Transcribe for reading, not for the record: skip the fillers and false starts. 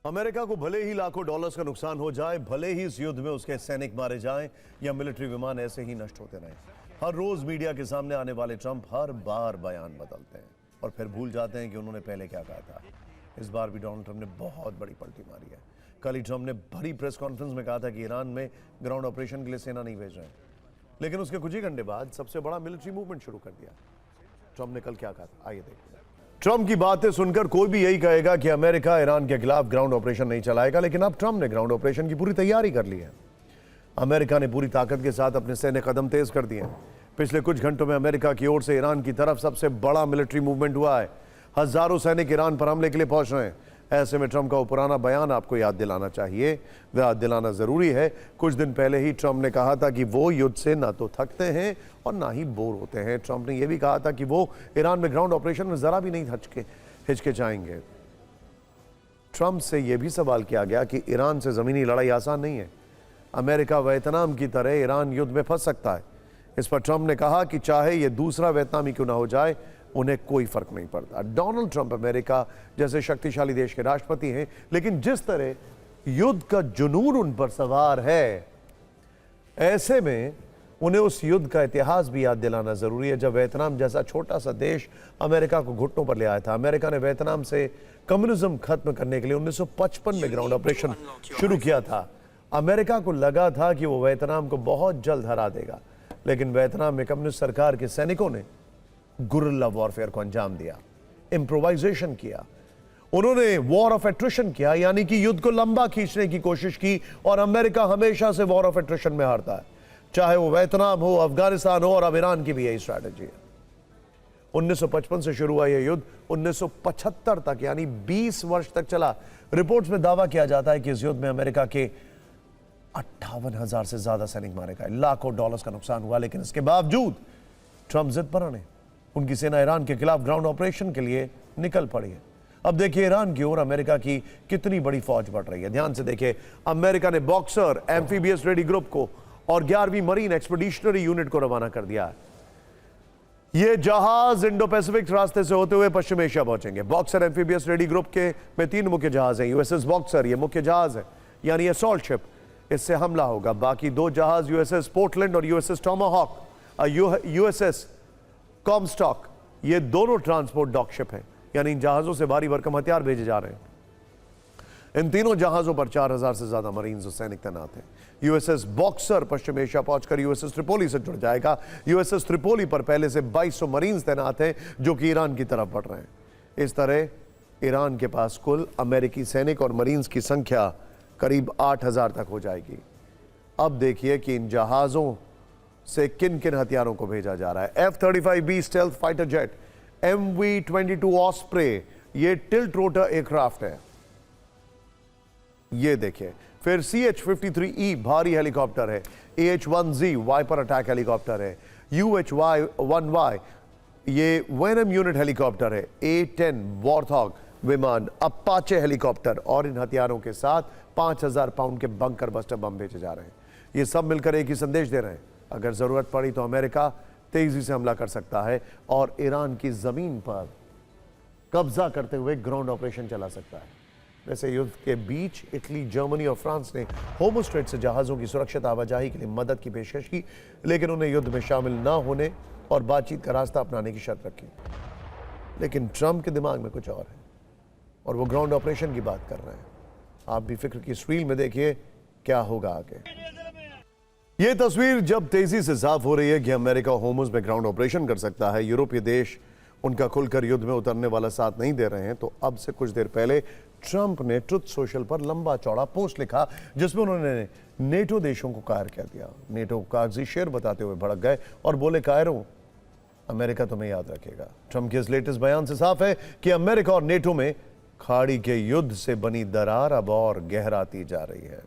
America को भले ही लाखों डॉलर्स का नुकसान हो जाए, भले ही इस युद्ध में उसके सैनिक मारे जाएं या मिलिट्री विमान ऐसे ही नष्ट होते रहें, हर रोज मीडिया के सामने आने वाले ट्रंप हर बार बयान बदलते हैं और फिर भूल जाते हैं कि उन्होंने पहले क्या कहा था। इस बार भी डोनाल्ड ट्रंप ने बहुत बड़ी पलटी मारी है। कल ही ट्रंप ने बड़ी प्रेस कॉन्फ्रेंस में कहा था कि ईरान में ग्राउंड ऑपरेशन के लिए सेना नहीं भेज रहे हैं, लेकिन उसके कुछ ही घंटे बाद सबसे बड़ा मिलिट्री मूवमेंट शुरू कर दिया। ट्रंप ने कल क्या कहा था, आइए देखते हैं। ट्रंप की बातें सुनकर कोई भी यही कहेगा कि अमेरिका ईरान के खिलाफ ग्राउंड ऑपरेशन नहीं चलाएगा, लेकिन अब ट्रंप ने ग्राउंड ऑपरेशन की पूरी तैयारी कर ली है। अमेरिका ने पूरी ताकत के साथ अपने सैन्य कदम तेज कर दिए हैं। पिछले कुछ घंटों में अमेरिका की ओर से ईरान की तरफ सबसे बड़ा मिलिट्री मूवमेंट हुआ है। हजारों सैनिक ईरान पर हमले के लिए पहुंच रहे हैं। ऐसे में ट्रंप का वो पुराना बयान आपको याद दिलाना चाहिए, वह याद दिलाना जरूरी है। कुछ दिन पहले ही ट्रंप ने कहा था कि वो युद्ध से ना तो थकते हैं और ना ही बोर होते हैं। ट्रंप ने यह भी कहा था कि वो ईरान में ग्राउंड ऑपरेशन में जरा भी नहीं हिचकिचाएंगे। ट्रंप से यह भी सवाल किया गया कि ईरान से जमीनी लड़ाई आसान नहीं है, अमेरिका वियतनाम की तरह ईरान युद्ध में फंस सकता है। इस पर ट्रंप ने कहा कि चाहे यह दूसरा वियतनाम ही क्यों ना हो जाए, उन्हें कोई फर्क नहीं पड़ता। डोनाल्ड ट्रंप अमेरिका जैसे शक्तिशाली देश के राष्ट्रपति हैं, लेकिन जिस तरह युद्ध का जुनून उन पर सवार है, ऐसे में उन्हें उस युद्ध का इतिहास भी याद दिलाना जरूरी है, जब वियतनाम जैसा छोटा सा देश अमेरिका को घुटनों पर ले आया था। अमेरिका ने वियतनाम से कम्युनिज्म खत्म करने के लिए 1955 में ग्राउंड ऑपरेशन शुरू किया था। अमेरिका को लगा था कि वो वियतनाम को बहुत जल्द हरा देगा, लेकिन वियतनाम में कम्युनिस्ट सरकार के सैनिकों ने गुरिल्ला वॉरफेयर को अंजाम दिया, इम्प्रोवाइजेशन किया। उन्होंने वॉर ऑफ एट्रिशन किया, यानी कि युद्ध को लंबा खींचने की कोशिश की, और अमेरिका हमेशा से वॉर ऑफ एट्रिशन में हारता है, चाहे वो वियतनाम हो, अफगानिस्तान हो, और अब ईरान की भी यही स्ट्रैटेजी है। 1955 से शुरू हुआ यह युद्ध 1975 तक, यानी 20 वर्ष तक चला। रिपोर्ट्स में दावा किया जाता है कि इस युद्ध में अमेरिका के 58,000 से ज्यादा सैनिक मारे गए, लाखों डॉलर्स का नुकसान हुआ। लेकिन इसके बावजूद ट्रंप जिद पर अड़े। उनकी सेना ईरान के खिलाफ ग्राउंड ऑपरेशन के लिए निकल पड़ी है। अब देखिए ईरान की ओर अमेरिका की कितनी बड़ी फौज बढ़ रही है। ध्यान से देखिए, अमेरिका ने बॉक्सर एम्फीबियस रेडी ग्रुप को और 11वीं मरीन एक्सपीडिशनरी यूनिट को रवाना कर दिया है। ये जहाज इंडो पैसिफिक रास्ते से होते हुए पश्चिम एशिया पहुंचेंगे। बॉक्सर एम्फीबियस रेडी ग्रुप के में 3 मुख्य जहाज हैं। यूएसएस बॉक्सर ये मुख्य जहाज है, यानी असॉल्ट शिप, इससे हमला होगा। बाकी 2 जहाज यूएसएस पोर्टलैंड और यूएसएस टोमाहॉक, यूएसएस कॉमस्टॉक, ये दोनों ट्रांसपोर्ट डॉक शिप हैं, यानी इन जहाजों से भारी भरकम हथियार भेजे जा रहे हैं। इन तीनों जहाजों पर 4,000 से ज्यादा मरीन्स और सैनिक तैनात हैं। यूएसएस बॉक्सर पश्चिम एशिया पहुंचकर यूएसएस त्रिपोली से जुड़ जाएगा। यूएसएस त्रिपोली पर पहले से 2200 मरीन्स तैनात हैं, जो कि ईरान की तरफ बढ़ रहे हैं। इस तरह ईरान के पास कुल अमेरिकी सैनिक और मरीन्स की संख्या करीब 8,000 तक हो जाएगी। अब देखिए कि इन जहाजों से किन किन हथियारों को भेजा जा रहा है। F-35B stealth fighter jet, MV-22 osprey, ये टिल्ट रोटर एयरक्राफ्ट है, ये देखिए। फिर CH-53E भारी हेलीकॉप्टर है, AH-1Z वाइपर अटैक हेलीकॉप्टर है, UH-1Y ये वेनम यूनिट हेलीकॉप्टर है, A-10 वॉर्थॉग विमान, अपाचे हेलीकॉप्टर, और इन हथियारों के साथ 5,000 पाउंड के बंकर बस्टर बम भेजे जा रहे हैं। ये सब मिलकर एक ही संदेश दे रहे हैं, अगर जरूरत पड़ी तो अमेरिका तेजी से हमला कर सकता है और ईरान की जमीन पर कब्जा करते हुए ग्राउंड ऑपरेशन चला सकता है। वैसे युद्ध के बीच इटली, जर्मनी और फ्रांस ने होर्मुज़ स्ट्रेट से जहाजों की सुरक्षित आवाजाही के लिए मदद की पेशकश की, लेकिन उन्हें युद्ध में शामिल न होने और बातचीत का रास्ता अपनाने की शर्त रखी। लेकिन ट्रंप के दिमाग में कुछ और है और वो ग्राउंड ऑपरेशन की बात कर रहे हैं। आप भी फिक्र की इस रील में देखिए क्या होगा आगे। ये तस्वीर जब तेजी से साफ हो रही है कि अमेरिका होर्मुज़ में ग्राउंड ऑपरेशन कर सकता है, यूरोपीय देश उनका खुलकर युद्ध में उतरने वाला साथ नहीं दे रहे हैं, तो अब से कुछ देर पहले ट्रंप ने ट्रुथ सोशल पर लंबा चौड़ा पोस्ट लिखा, जिसमें उन्होंने नेटो देशों को कायर कह दिया। नेटो को कागजी शेर बताते हुए भड़क गए और बोले, कायरों, अमेरिका तुम्हें याद रखेगा। ट्रंप के इस लेटेस्ट बयान से साफ है कि अमेरिका और नेटो में खाड़ी के युद्ध से बनी दरार अब और गहराती जा रही है।